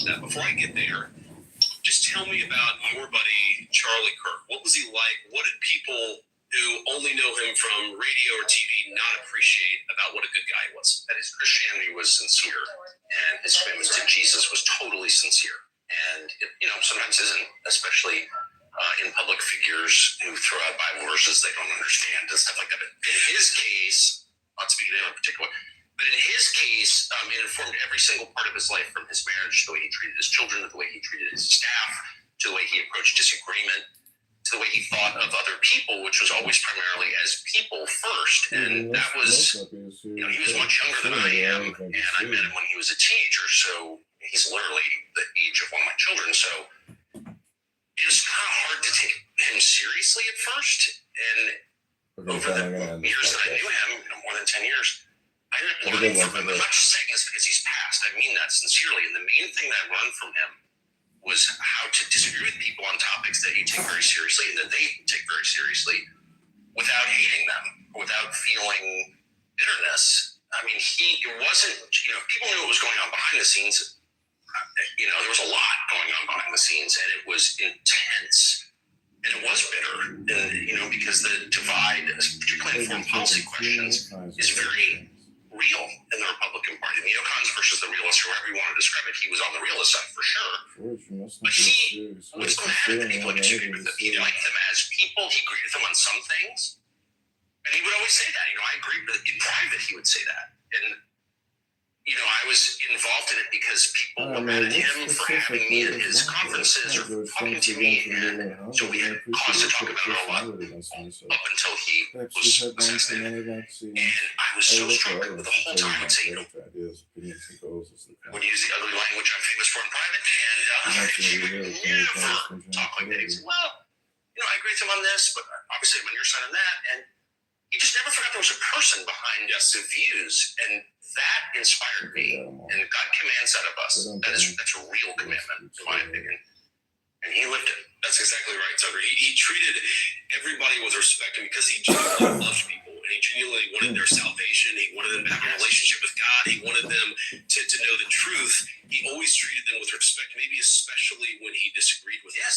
to that. Before I get there, just tell me about your buddy, Charlie Kirk. What was he like? What did people who only know him from radio or TV not appreciate about what a good guy he was? That his Christianity was sincere, and his commitment to Jesus was totally sincere. And it, sometimes isn't, especially in public figures who throw out Bible verses they don't understand and stuff like that. But in his case, not speaking to him in particular, but in his case, it informed every single part of his life, from his marriage, to the way he treated his children, to the way he treated his staff, to the way he approached disagreement, to the way he thought of other people, which was always primarily as people first. And that was, he was much younger than I am, and I met him when he was a teenager, so he's literally the age of one of my children. So it was kind of hard to take him seriously at first. And over the years that I knew him, more than 10 years, I ended up learning from him. I'm not just saying this because he's passed. I mean that sincerely. And the main thing that I learned from him was how to disagree with people on topics that you take very seriously and that they take very seriously without hating them, without feeling bitterness. I mean, it wasn't, people knew what was going on behind the scenes. There was a lot going on behind the scenes, and it was intense, and it was bitter, and, because the divide, particularly in foreign policy questions, is very real in the Republican Party. The neocons versus the realists, or however you want to describe it, he was on the realist side for sure, but he was mad at the people who disagreed with him. He liked them as people, he agreed with them on some things, and he would always say that, I agree, but in private he would say that, and I was involved in it because people were mad at him for having me at his conferences or talking to me, and so we had cause to talk about it a lot up until he was assassinated. And I was so struck the whole time. I would say, would use the ugly language I'm famous for in private, and he would never talk like that. He'd say, well, I agree with him on this, but obviously I'm on your side on that, and he just never forgot there was a person behind the views, and that inspired me. And God commands out of us. That's a real commitment, in my opinion. And he lived it. That's exactly right, Tucker. He treated everybody with respect, and because he genuinely loved people, and he genuinely wanted their salvation, he wanted them to have a relationship with God, he wanted them to know the truth, he always treated them with respect, maybe especially when he disagreed with them.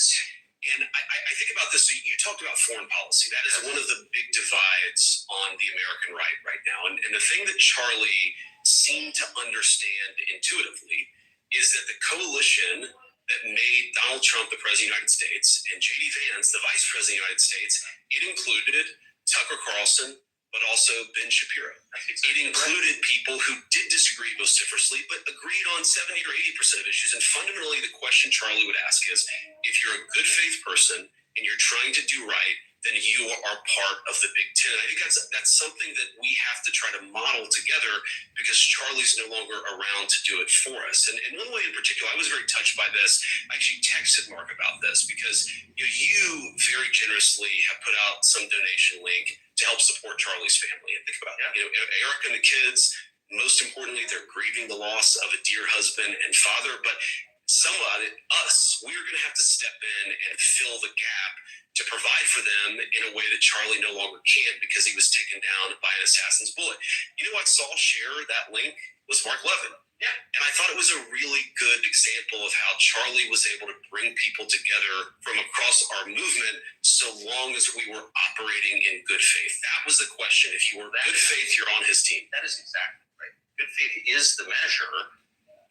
And I think about this. So you talked about foreign policy. That is one of the big divides on the American right now. And the thing that Charlie seemed to understand intuitively is that the coalition that made Donald Trump the president of the United States and J.D. Vance the vice president of the United States, it included Tucker Carlson, but also Ben Shapiro. It included people who did disagree vociferously, but agreed on 70 or 80% of issues. And fundamentally, the question Charlie would ask is, if you're a good faith person and you're trying to do right, then you are part of the Big Ten. I think that's something that we have to try to model together, because Charlie's no longer around to do it for us. And one way in particular, I was very touched by this. I actually texted Mark about this, because you very generously have put out some donation link to help support Charlie's family. And think about Eric and the kids, most importantly, they're grieving the loss of a dear husband and father, but somebody, us, we're going to have to step in and fill the gap to provide for them in a way that Charlie no longer can, because he was taken down by an assassin's bullet. You know what saw share that link was Mark Levin. Yeah. And I thought it was a really good example of how Charlie was able to bring people together from across our movement, so long as we were operating in good faith. That was the question. If you were good faith, you're on his team. That is exactly right. Good faith is the measure.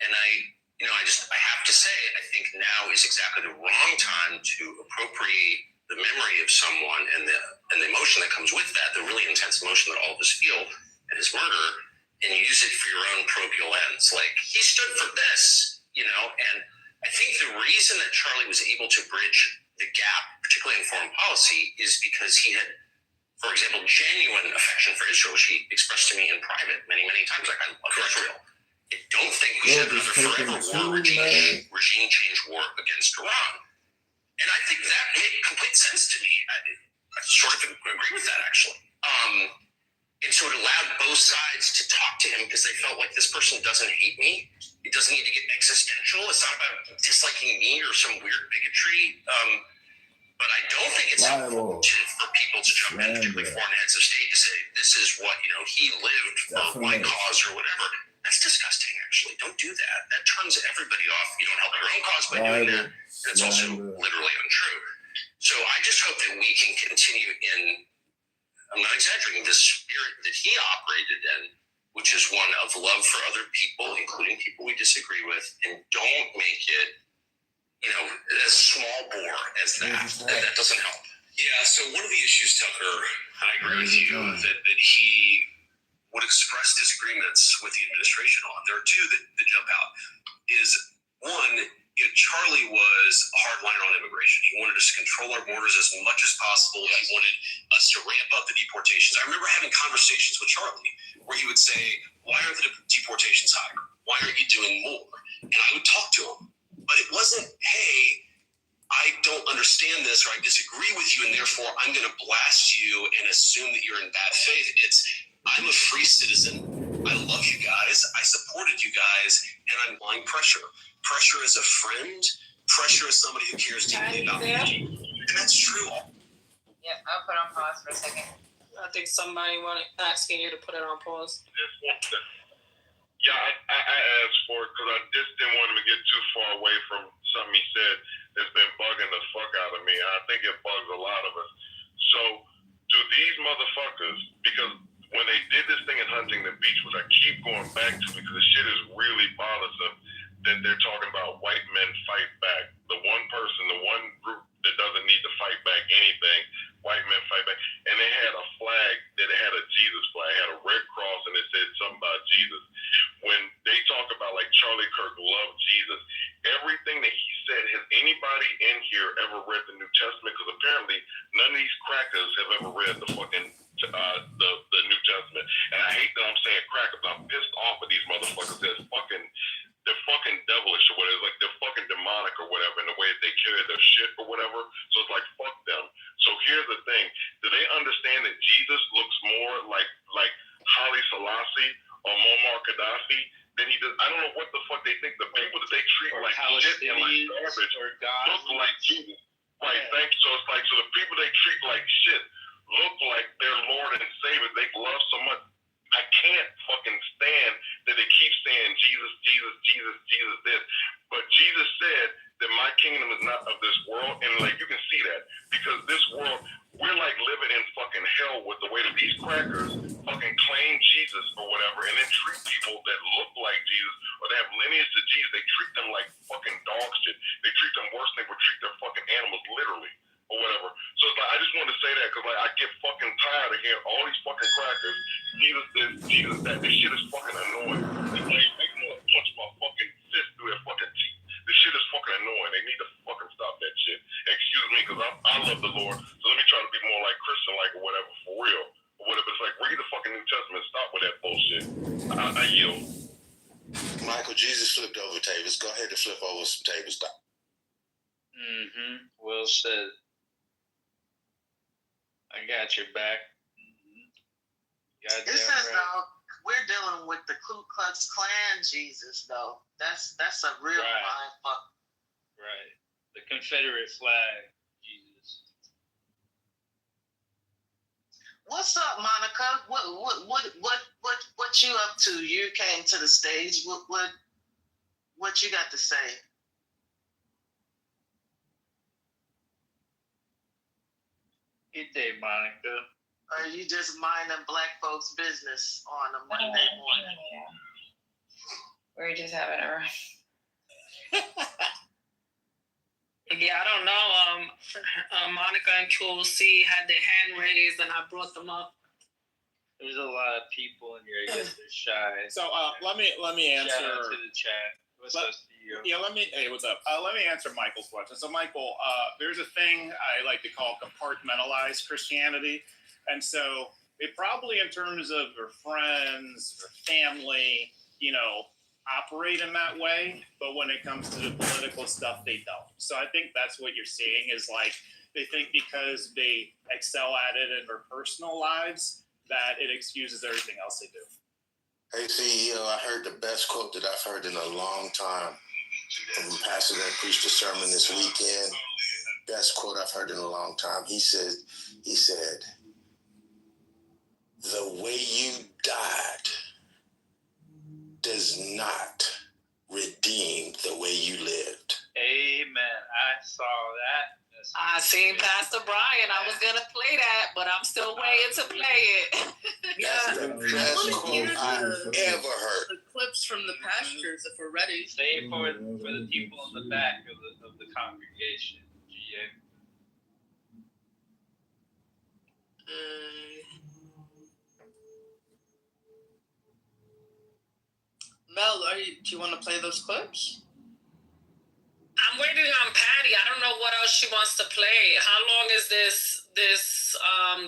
And I have to say, I think now is exactly the wrong time to appropriate the memory of someone and the emotion that comes with that, the really intense emotion that all of us feel at his murder, and use it for your own parochial ends. Like, he stood for this, and I think the reason that Charlie was able to bridge the gap, particularly in foreign policy, is because he had, for example, genuine affection for Israel, which he expressed to me in private many, many times. Like, I love Israel. I don't think we should have another forever war, regime change war against Iran. And I think that made complete sense to me. I sort of agree with that, actually. And so it allowed both sides to talk to him, because they felt like, this person doesn't hate me. It doesn't need to get existential. It's not about disliking me or some weird bigotry. But I don't think it's important for people to jump in, particularly foreign heads of state, to say, this is what, he lived for my cause or whatever. That's disgusting, actually. actually. Don't do that. That turns everybody off. You don't help your own cause by doing that. And it's also literally untrue. So I just hope that we can continue in, I'm not exaggerating, the spirit that he operated in, which is one of love for other people, including people we disagree with, and don't make it, as small bore as that. That doesn't help. Yeah, so one of the issues, Tucker, and I agree with you, that he would express disagreements with the administration on, there are two that jump out, is one, Charlie was a hardliner on immigration. He wanted us to control our borders as much as possible. He wanted us to ramp up the deportations. I remember having conversations with Charlie where he would say, why are the deportations higher? Why aren't you doing more? And I would talk to him. But it wasn't, hey, I don't understand this or I disagree with you and therefore I'm going to blast you and assume that you're in bad faith. It's, I'm a free citizen. I love you guys. I supported you guys and I'm applying pressure. Pressure as a friend, pressure as somebody who cares deeply about me. And that's true. Yep, I'll put on pause for a second. I think somebody asking you to put it on pause. Yeah, I asked for it because I just didn't want him to get too far away from something he said that's been bugging the fuck out of me. I think it bugs a lot of us. So, do these motherfuckers, because when they did this thing in Huntington Beach, which I keep going back to because the shit is really bothersome, that they're talking about white men fight back. The one person, the one group that doesn't need to fight back anything, white men fight back. And they had a flag that had a Jesus flag, it had a red cross, and it said something about Jesus. When they talk about like Charlie Kirk loved Jesus, everything that he said, has anybody in here ever read the New Testament? Because apparently none of these crackers have ever read the fucking the New Testament. And I hate that I'm saying crackers. I'm pissed off with these motherfuckers. They're fucking devilish or whatever. Like they're fucking demonic or whatever in the way that they carry their shit or whatever. So it's like fuck them. So here's the thing: do they understand that Jesus looks more like Haile Selassie or Muammar Gaddafi than he does? I don't know what the fuck they think. The people that they treat like shit and like garbage look like Jesus. Right? Yeah. Thanks. So it's like, so the people they treat like shit look like their Lord and Savior. They love so much. I can't fucking stand that they keep saying Jesus, Jesus, Jesus, Jesus this. But Jesus said that my kingdom is not of this world. And like you can see that because this world, we're like living in fucking hell with the way that these crackers fucking claim Jesus or whatever and then treat people that look like Jesus or they have lineage to Jesus. They treat them like fucking dog shit. They treat them worse than they would treat their fucking animals literally. Or whatever. So it's like, I just wanted to say that because like I get fucking tired of hearing all these fucking crackers. Jesus this, Jesus that. This shit is fucking annoying. It's like make me want to punch my fucking fist through their fucking teeth. This shit is fucking annoying. They need to fucking stop that shit. Excuse me, because I love the Lord. So let me try to be more like Christian, like or whatever, for real. Or whatever. It's like read the fucking New Testament. Stop with that bullshit. I yield. Michael, Jesus flipped over tables. Go ahead and flip over some tables. Stop. Well said. I got your back. It says though we're dealing with the Ku Klux Klan Jesus though. That's a real mind fuck. Right. The Confederate flag Jesus. What's up, Monica? What you up to? You came to the stage. What you got to say? Good day, Monica. Or you just minding black folks' business on a Monday morning? We're just having a Yeah, I don't know. Monica and Cool C had their hand raised and I brought them up. There's a lot of people in here. I guess they're shy. So let me answer. Shout out to the chat. What's up, CEO? Yeah, hey, what's up? Let me answer Michael's question. So, Michael, there's a thing I like to call compartmentalized Christianity. And so it probably in terms of your friends or family, operate in that way. But when it comes to the political stuff, they don't. So I think that's what you're seeing is like they think because they excel at it in their personal lives that it excuses everything else they do. Hey, CEO, I heard the best quote that I've heard in a long time from a pastor that preached a sermon this weekend. Best quote I've heard in a long time. He said, the way you died does not redeem the way you lived. Amen. I saw that. I seen Pastor Brian. I was gonna play that, but I'm still waiting to play it. That's the best quote I've ever heard. The clips from the pastures, if we're ready. Say for the people in the back of the congregation. GA. Mel, do you want to play those clips? I'm waiting on Patty. I don't know what else she wants to play. How long is this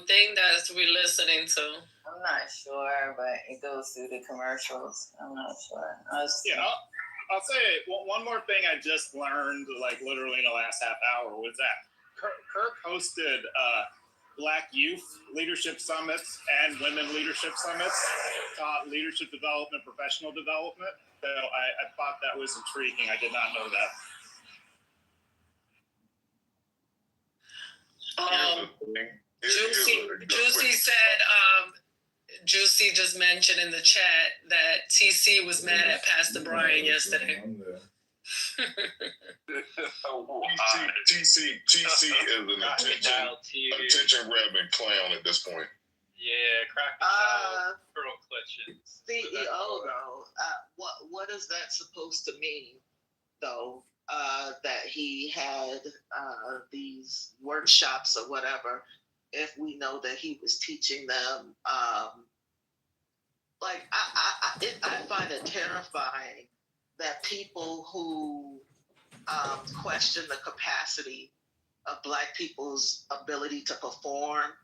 thing that we're listening to? I'm not sure, but it goes through the commercials. I'm not sure. I'll say one more thing I just learned, like literally in the last half hour, was that Kirk hosted Black Youth Leadership Summits and Women Leadership Summits, taught leadership development, professional development. So I thought that was intriguing. I did not know that. Juicy said, Juicy just mentioned in the chat that TC was mad at Pastor Brian yesterday. TC is an attention grabbing clown at this point. Yeah, crocodile pearl clutching. CEO though, what is that supposed to mean though? That he had these workshops or whatever, if we know that he was teaching them, I find it terrifying that people who question the capacity of Black people's ability to perform,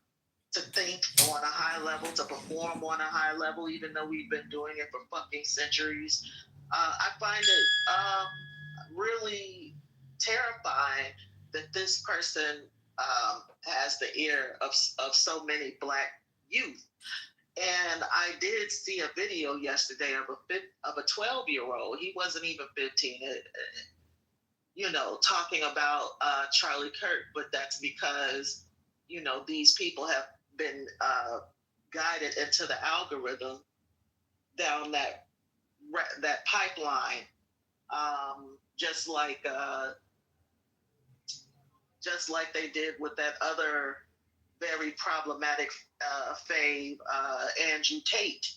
to think on a high level, to perform on a high level, even though we've been doing it for fucking centuries. I find it really terrifying that this person has the ear of so many Black youth. And I did see a video yesterday of a 12-year-old. He wasn't even 15. Talking about Charlie Kirk, but that's because these people have been guided into the algorithm down that pipeline, just like they did with that other very problematic fave, Andrew Tate.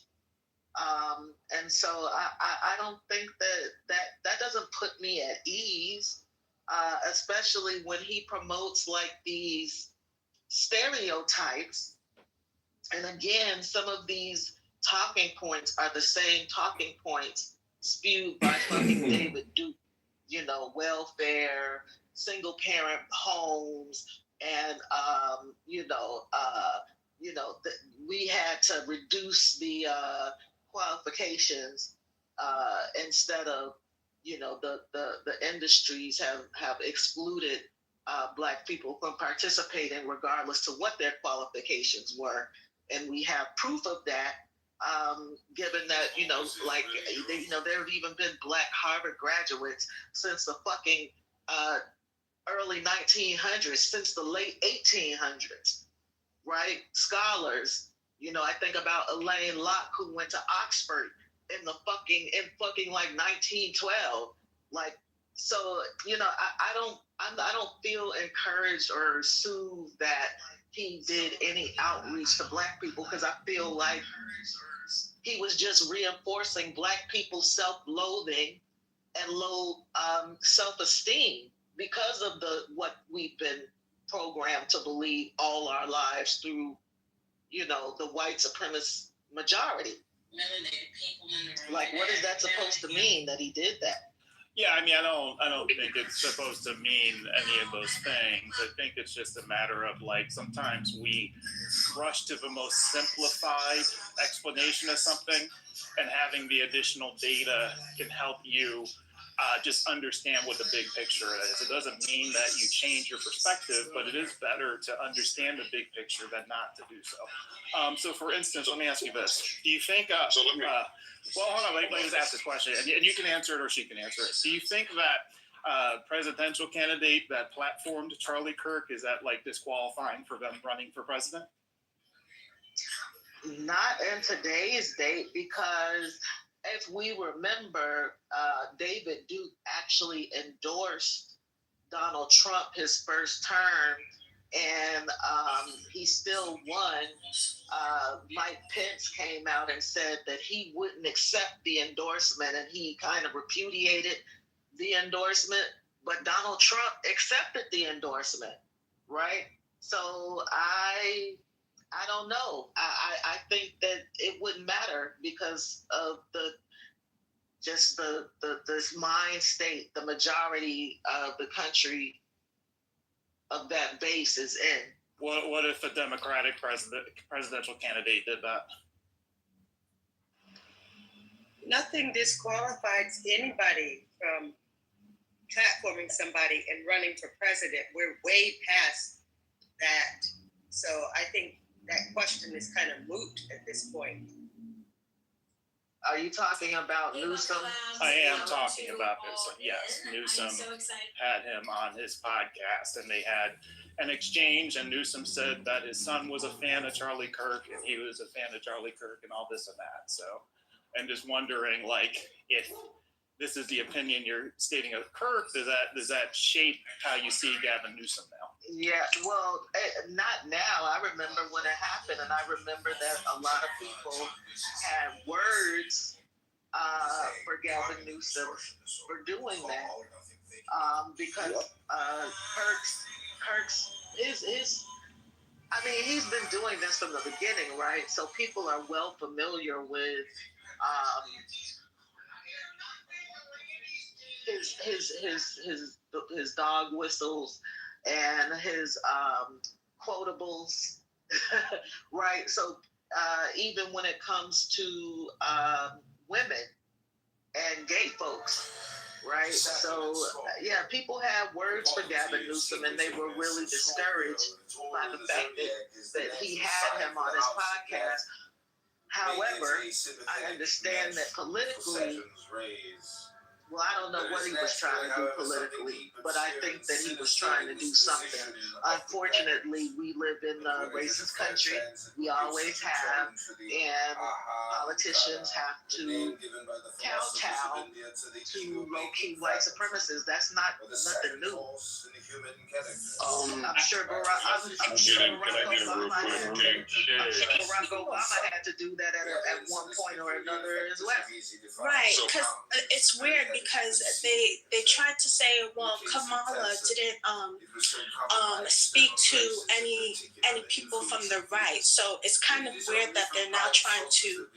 And so I don't think that doesn't put me at ease, especially when he promotes like these stereotypes. And again, some of these talking points are the same talking points spewed by fucking David Duke, welfare, single parent homes, and we had to reduce the qualifications instead of the industries have excluded Black people from participating regardless to what their qualifications were, and we have proof of that. Given that there have even been Black Harvard graduates since the fucking early 1900s, since the late 1800s, right? Scholars. I think about Elaine Locke, who went to Oxford in fucking like 1912. Like, so I don't feel encouraged or soothed that he did any outreach to Black people, because I feel like he was just reinforcing Black people's self-loathing and low self-esteem because of what we've been programmed to believe all our lives through, the white supremacist majority. Like, what is that supposed to mean that he did that? Yeah, I don't think it's supposed to mean any of those things. I think it's just a matter of like, sometimes we rush to the most simplified explanation of something, and having the additional data can help you just understand what the big picture is. It doesn't mean that you change your perspective, but it is better to understand the big picture than not to do so. So for instance, let me ask you this. Do you think, well, hold on, let me just ask this question, and you can answer it or she can answer it. Do you think that presidential candidate that platformed Charlie Kirk, is that like disqualifying for them running for president? Not in today's date, because if we remember, David Duke actually endorsed Donald Trump his first term, and he still won. Mike Pence came out and said that he wouldn't accept the endorsement, and he kind of repudiated the endorsement, but Donald Trump accepted the endorsement, right? So I don't know. I think that it wouldn't matter because of this mind state the majority of the country of that base is in. What if a Democratic presidential candidate did that? Nothing disqualifies anybody from platforming somebody and running for president. We're way past that. So I think that question is kind of moot at this point. Are you talking about Newsom? I am talking about this. Yes, Newsom had him on his podcast, and they had an exchange, and Newsom said that his son was a fan of Charlie Kirk, and he was a fan of Charlie Kirk, and all this and that. So, and just wondering, like, if this is the opinion you're stating of Kirk, does that shape how you see Gavin Newsom now? Yeah, well, not now. I remember when it happened, and I remember that a lot of people had words for Gavin Newsom for doing that, because Kirk's I mean, he's been doing this from the beginning, right? So people are well familiar with his dog whistles and his quotables, right? So even when it comes to women and gay folks, right? So yeah, people have words for Gavin Newsom, and they were really discouraged by the fact that he had him on his podcast. However, I understand that politically, well, I don't know what he was trying to do politically, but I think that he was trying to do something. Unfortunately, we live in a racist country. We always have, and politicians have to kowtow to low-key white supremacists. That's not nothing new. I'm sure Barack Obama had to do that at one point or another as well. Right, because it's weird because they tried to say, well, Kamala didn't speak to any people from the right, so it's kind of weird that they're now trying to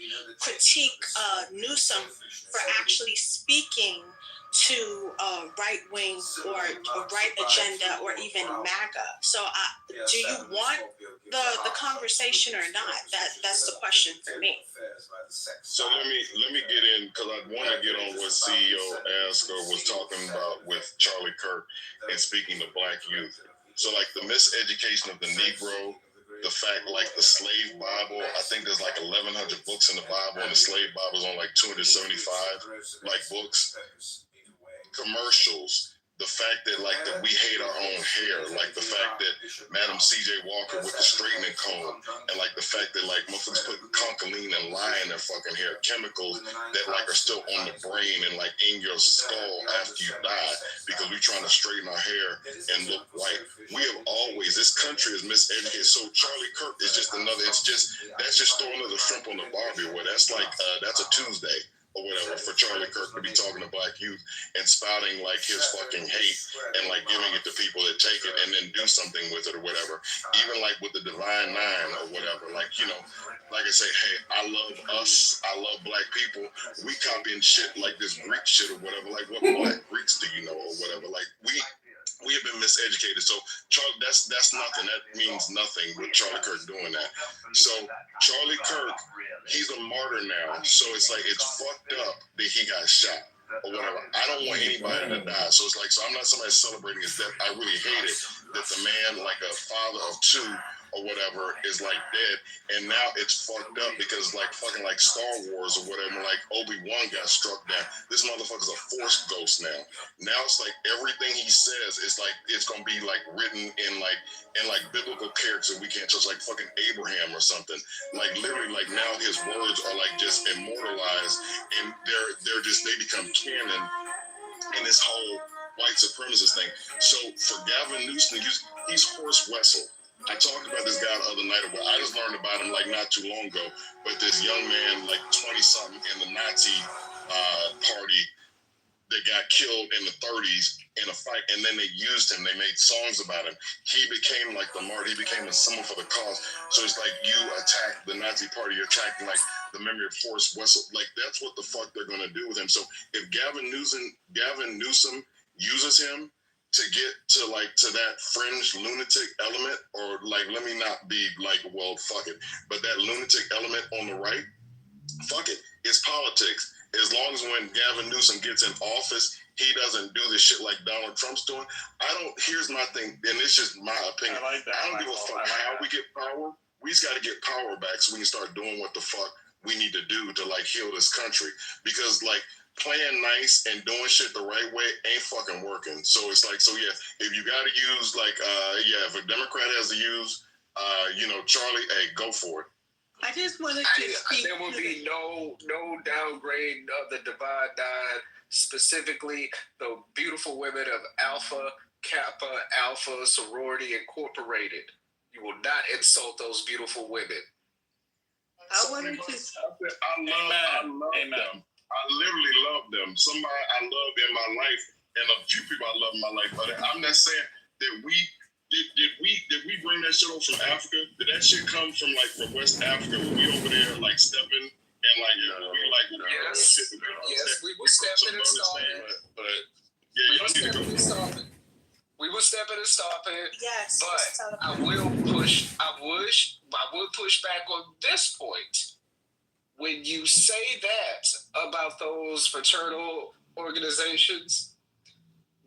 critique Newsom for actually speaking to right wing or right agenda or even MAGA. So do you want the conversation or not? That's the question for me. So let me get in, because I want to get on what CEO Asker was talking about with Charlie Kirk and speaking to black youth. So like the miseducation of the Negro, the fact like the slave Bible, I think there's like 1,100 books in the Bible, and the slave Bible is on like 275 like books. Commercials, the fact that like that we hate our own hair, like the fact that Madam C.J. Walker with the straightening comb, and like the fact that like motherfuckers put concholine and lye in their fucking hair, chemicals that like are still on the brain and like in your skull after you die, because we're trying to straighten our hair and look white. We have always, this country is miseducated. So Charlie Kirk is just another, that's just throwing another shrimp on the barbie where that's like that's a Tuesday or whatever for Charlie Kirk to be talking to black youth and spouting like his fucking hate and like giving it to people that take it and then do something with it or whatever. Even like with the Divine Nine or whatever, like, you know, like I say, hey, I love us, I love black people. We copying shit like this Greek shit or whatever. Like, what black Greeks do you know or whatever? Like, we have been miseducated. So Charlie, that's nothing. That means nothing with Charlie Kirk doing that. So Charlie Kirk, he's a martyr now. So it's like, it's fucked up that he got shot or whatever. I don't want anybody to die. So it's like, so I'm not somebody celebrating his death. I really hate it that the man, like a father of two, or whatever is like dead, and now it's fucked up because like fucking like Star Wars or whatever, like Obi-Wan got struck down. This motherfucker's a Force ghost now. Now it's like everything he says is like it's gonna be like written in like biblical characters we can't touch, like fucking Abraham or something. Like literally, like now his words are like just immortalized, and they become canon in this whole white supremacist thing. So for Gavin Newsom, he's Horst Wessel. I talked about this guy the other night. I just learned about him like not too long ago. But this young man, like 20-something in the Nazi party that got killed in the 30s in a fight, and then they used him. They made songs about him. He became like the martyr. He became a symbol for the cause. So it's like you attack the Nazi party, you're attacking like the memory of Forrest Wessel. Like that's what the fuck they're gonna do with him. So if Gavin Newsom uses him to get to that fringe lunatic element, or like let me not be like, well, fuck it, but that lunatic element on the right, fuck it, it's politics. As long as when Gavin Newsom gets in office, he doesn't do the shit like Donald Trump's doing. Here's my thing, and it's just my opinion. I don't give a fuck how we get power. We just got to get power back so we can start doing what the fuck we need to do to like heal this country. Because like playing nice and doing shit the right way ain't fucking working. So it's like, so yeah, if you got to use like, if a Democrat has to use, Charlie, hey, go for it. I just wanted to speak. There will be no downgrade of the Divide Nine, specifically the beautiful women of Alpha, Kappa, Alpha, Sorority Incorporated. You will not insult those beautiful women. I wanted to. I love them. I literally love them. Somebody I love in my life, and a few people I love in my life. But I'm not saying that did we bring that shit over from Africa? Did that shit come from West Africa? Were we over there like stepping and like yes, we were stepping and stopping. But yeah, y'all need to go for it. We were stepping and stopping. Yes, but I would push back on this point. When you say that about those fraternal organizations,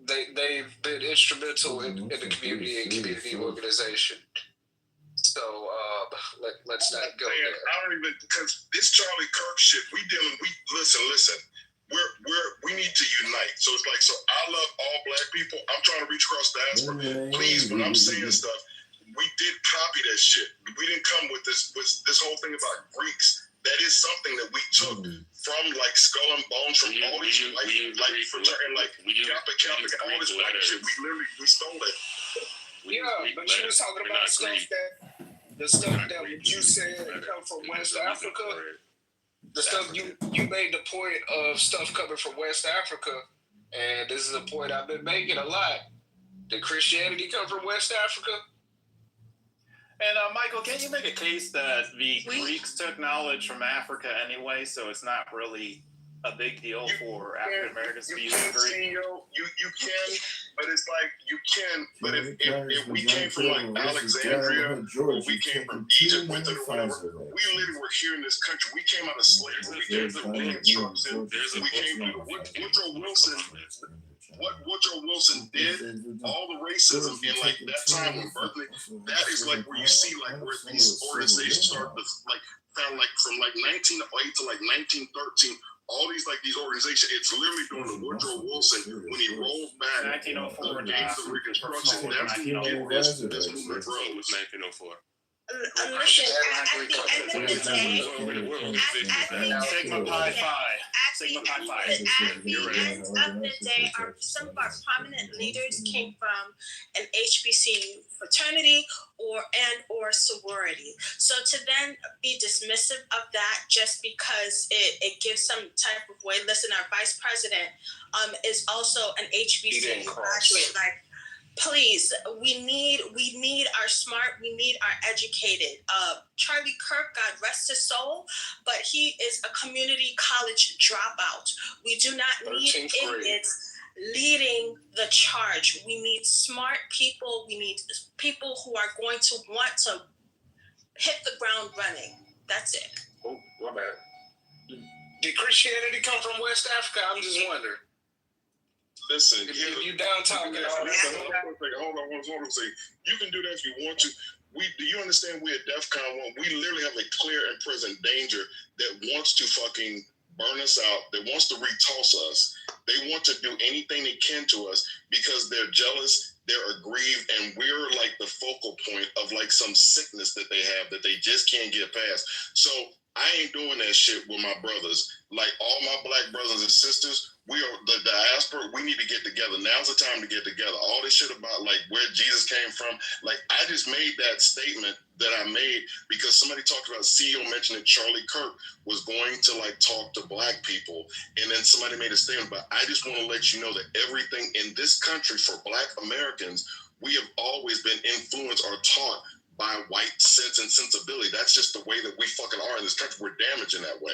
they've been instrumental in the community and community organization. So let's not go there. I don't even, because this Charlie Kirk shit, listen. We need to unite. So it's like, so I love all black people. I'm trying to reach across the diaspora. Please, when I'm saying stuff, we did copy that shit. We didn't come with this whole thing about Greeks. That is something that we took from like Skull and Bones, from all these Catholic, all this black shit. We stole it. Yeah, but you was talking about the stuff that you said come from West Africa. The stuff you made the point of stuff coming from West Africa, and this is a point I've been making a lot. Did Christianity come from West Africa? And Michael, can you make a case that the Greeks took knowledge from Africa anyway, so it's not really a big deal for African Americans to use Greek? You can, but it's like you can. But if we came from like Alexandria, or we came from Egypt, went to the whatever, we literally were here in this country. We came out of slavery. We came to the Reconstruction. We came to Woodrow Wilson. What Woodrow Wilson did, all the racism in like that time when Berkeley, that is like where you see like where these organizations start to like found like from like 1908 to like 1913. All these organizations, it's literally during the Woodrow Wilson when he rolled back 1904 the Reconstruction. That's when you get this movement grows. 1904. Listen, at the end of the day, Sigma Pi Phi. Sigma Pi Phi. At the end of the day, some of our prominent leaders came from an HBCU fraternity or sorority. So to then be dismissive of that just because it gives some type of way. Listen, our vice president is also an HBCU graduate. Like, please, we need our smart, we need our educated. Charlie Kirk, God rest his soul, but he is a community college dropout. We do not need idiots leading the charge. We need smart people. We need people who are going to want to hit the ground running. That's it. Oh, my bad. Did Christianity come from West Africa? I'm just wondering. Listen, you down talking all that. Hold on a second. You can do that if you want to. do you understand we're at DEFCON 1? We literally have a clear and present danger that wants to fucking burn us out, that wants to retoss us. They want to do anything they can to us because they're jealous, they're aggrieved, and we're like the focal point of like some sickness that they have that they just can't get past. So I ain't doing that shit with my brothers. Like all my black brothers and sisters, we are the diaspora. We need to get together. Now's the time to get together. All this shit about like where Jesus came from. Like I just made that statement that I made because somebody talked about CEO mentioned that Charlie Kirk was going to like talk to black people, and then somebody made a statement. But I just want to let you know that everything in this country for black Americans, we have always been influenced or taught by white sense and sensibility. That's just the way that we fucking are in this country. We're damaged in that way.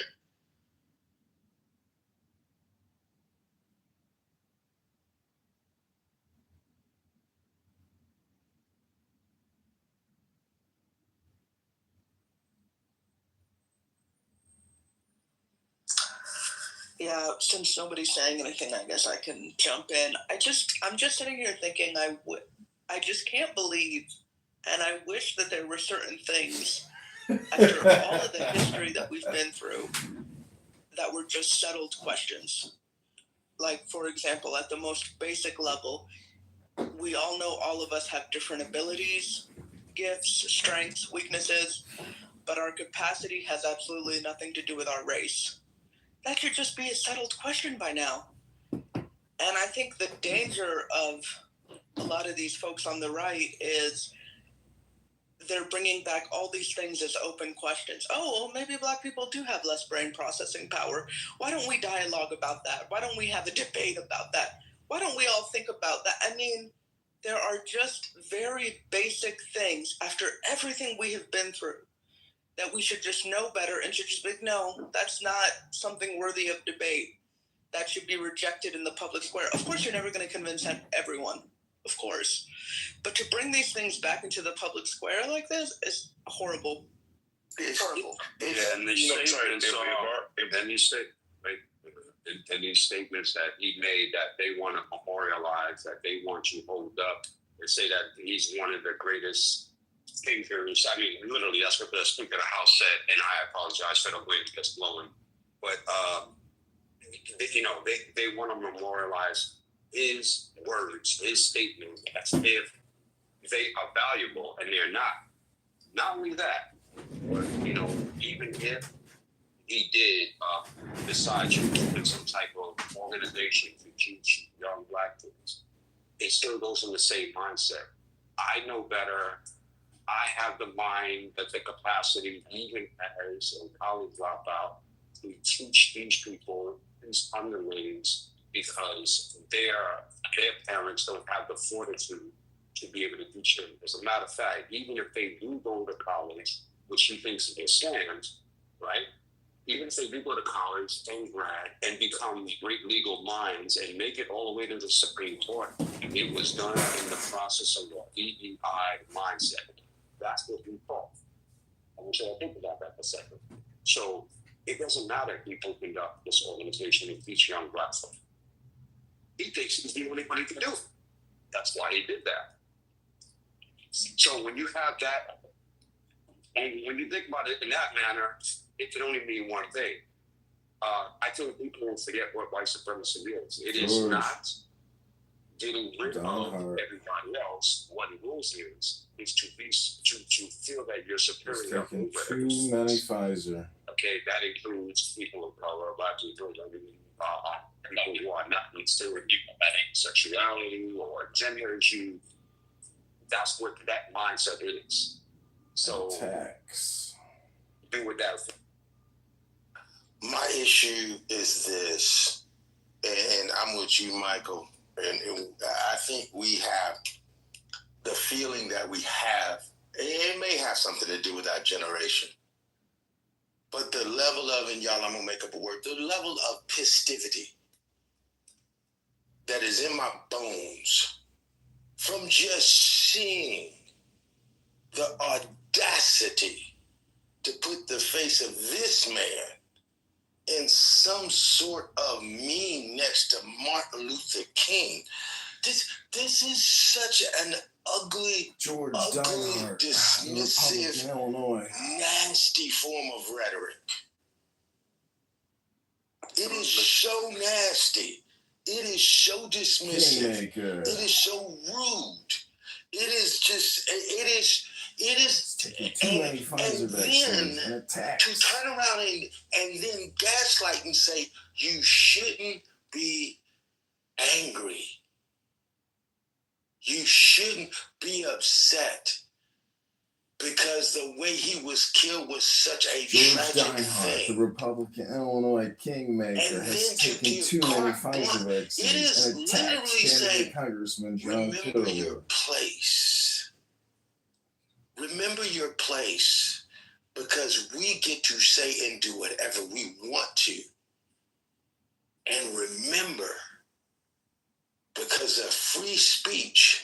Yeah, since nobody's saying anything, I guess I can jump in. I'm just sitting here thinking I just can't believe, and I wish that there were certain things after all of the history that we've been through that were just settled questions. Like, for example, at the most basic level, we all know all of us have different abilities, gifts, strengths, weaknesses, but our capacity has absolutely nothing to do with our race. That should just be a settled question by now. And I think the danger of a lot of these folks on the right is they're bringing back all these things as open questions. Oh, well, maybe black people do have less brain processing power. Why don't we dialogue about that? Why don't we have a debate about that? Why don't we all think about that? I mean, there are just very basic things after everything we have been through that we should just know better and should just be, no, that's not something worthy of debate. That should be rejected in the public square. Of course, you're never going to convince everyone, of course. But to bring these things back into the public square like this is horrible. It's horrible. And these statements that he made that they want to memorialize, that they want to hold up and say that he's one of the greatest thinkers. I mean, literally, that's what the Speaker of the House said, and I apologize for the wind that's blowing. But, they want to memorialize his words, his statements, as if they are valuable, and they're not. Not only that, but, even if he did decide to open some type of organization to teach young black kids, it still goes in the same mindset. I know better. I have the mind, that the capacity, even as a college dropout, to teach these people, these underlings, because their parents don't have the fortitude to be able to teach them. As a matter of fact, even if they do go to college, which he thinks is a scam, right? Even if they do go to college and grad and become great legal minds and make it all the way to the Supreme Court, it was done in the process of the DEI mindset. That's what he thought. I want you to think about that for a second. So it doesn't matter if he opened up this organization and teach young black folk. He thinks he's the only one he can do it. That's why he did that. So when you have that, and when you think about it in that manner, it can only mean one thing. I think people forget what white supremacy is. It is not getting rid of everybody else. What it is to feel that you're superior over too many Pfizer. Okay, that includes people of color, black people, people who are not considered sexuality or gender issue. That's what that mindset is. So do with that. My issue is this, and I'm with you, Michael, and I think we have the feeling that we have, it may have something to do with our generation, but the level of, and y'all, I'm gonna make up a word, the level of pistivity that is in my bones from just seeing the audacity to put the face of this man in some sort of meme next to Martin Luther King. This is such an ugly, George ugly, Dinehart, dismissive, Republican, Illinois. nasty form of rhetoric. It is so nasty. It is so dismissive. Kingmaker. It is so rude. It is just, it is too many Pfizer vaccines and attacks. To turn around and then gaslight and say, you shouldn't be angry. You shouldn't be upset. Because the way he was killed was such a George tragic Dinehart, thing. the Republican Illinois kingmaker, has taken too many Pfizer vaccines and attacked candidate Congressman John Remember your Kitover. place. Remember your place. Because we get to say and do whatever we want to. And remember, because of free speech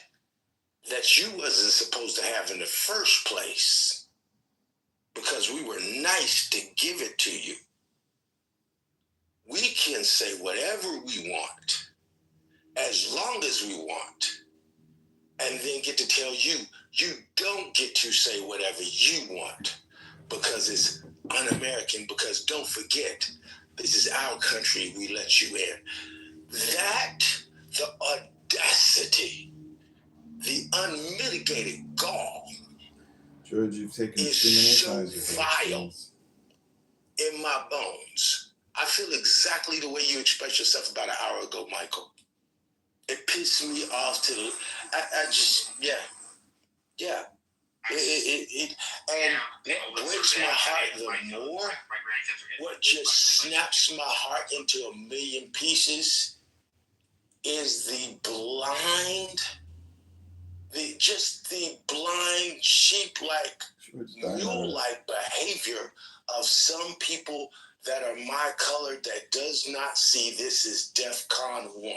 that you wasn't supposed to have in the first place, because we were nice to give it to you, we can say whatever we want, as long as we want, and then get to tell you, you don't get to say whatever you want, because it's un-American, because don't forget, this is our country, we let you in. That, the audacity, the unmitigated gall, George, you've taken too many Pfizer vaccines. In my bones. I feel exactly the way you expressed yourself about an hour ago, Michael. It pissed me off to the, I just, yeah. And what breaks my heart the more, what just snaps my heart into a million pieces is the blind, the blind sheep-like, mule-like behavior of some people that are my color that does not see this as DEFCON 1.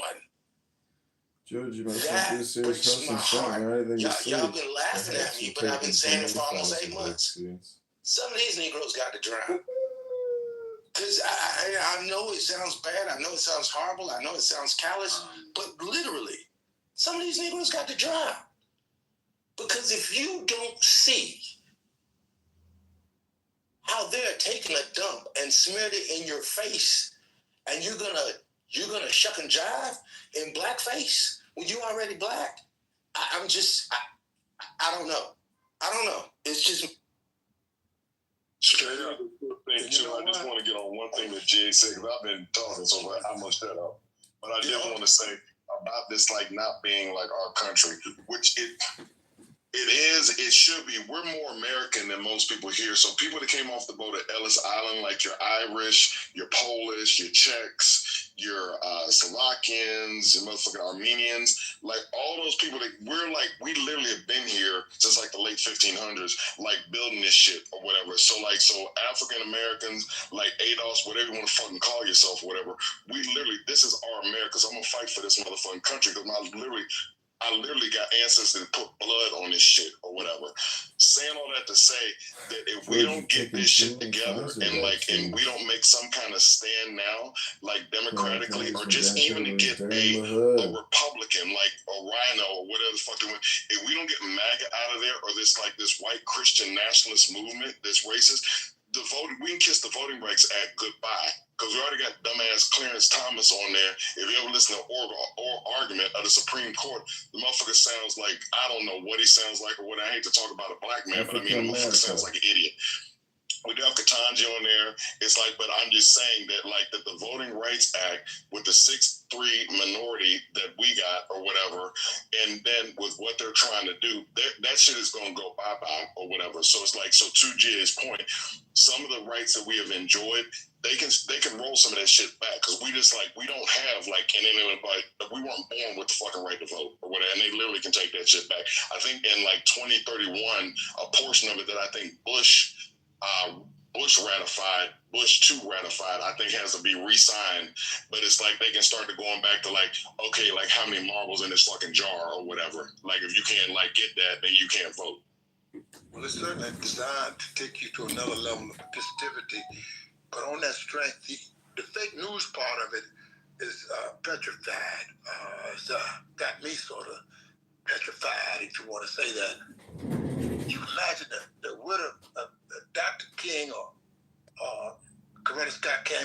George, you must not be a serious person saying right than you see. Y'all been laughing at me, but I've been saying it for almost 8 months. Some of these Negroes got to drown. Because I know it sounds bad. I know it sounds horrible. I know it sounds callous. But literally, some of these Negroes got to drown. Because if you don't see how they're taking a dump and smeared it in your face, and you're gonna shuck and jive in blackface when you already black, I don't know. I don't know. It's just. Straight up. I just want to get on one thing that Jay said, because I've been talking, so I'm going to shut up. But I did want to say about this, like, not being like our country, which it should be. We're more American than most people here. So people that came off the boat at Ellis Island, like your Irish, your Polish, your Czechs, your Slovakians, your motherfucking Armenians, like all those people that we literally have been here since like the late 1500s, like building this shit or whatever. So African Americans, like ADOS, whatever you want to fucking call yourself or whatever, this is our America. So I'm gonna fight for this motherfucking country because I literally got ancestors that put blood on this shit or whatever. Saying all that to say that if we don't get this shit together and we don't make some kind of stand now, like democratically, or just even to get a Republican, like a Rhino or whatever the fuck they want, if we don't get MAGA out of there or this white Christian nationalist movement that's racist, we can kiss the Voting Rights Act goodbye. Because we already got dumbass Clarence Thomas on there. If you ever listen to oral argument of the Supreme Court, the motherfucker sounds like, I don't know what he sounds like or what. I hate to talk about a black man, but I mean, the motherfucker sounds like an idiot. We do have Katanji on there. It's like, but I'm just saying that the Voting Rights Act with the 6-3 minority that we got or whatever, and then with what they're trying to do, that shit is going to go bye-bye or whatever. So it's like, so to Jay's point, some of the rights that we have enjoyed, they can roll some of that shit back because we don't have we weren't born with the fucking right to vote or whatever, and they literally can take that shit back. I think in 2031, a portion of it that I think Bush ratified, Bush 2 ratified, I think has to be re-signed. But it's like they can start to going back to how many marbles in this fucking jar or whatever. Like if you can't get that, then you can't vote. Well, it's certainly designed to take you to another level of positivity. But on that strength, the fake news part of it is petrified. It's got me sort of petrified, if you want to say that. You can imagine the widow of Dr. King or Coretta Scott came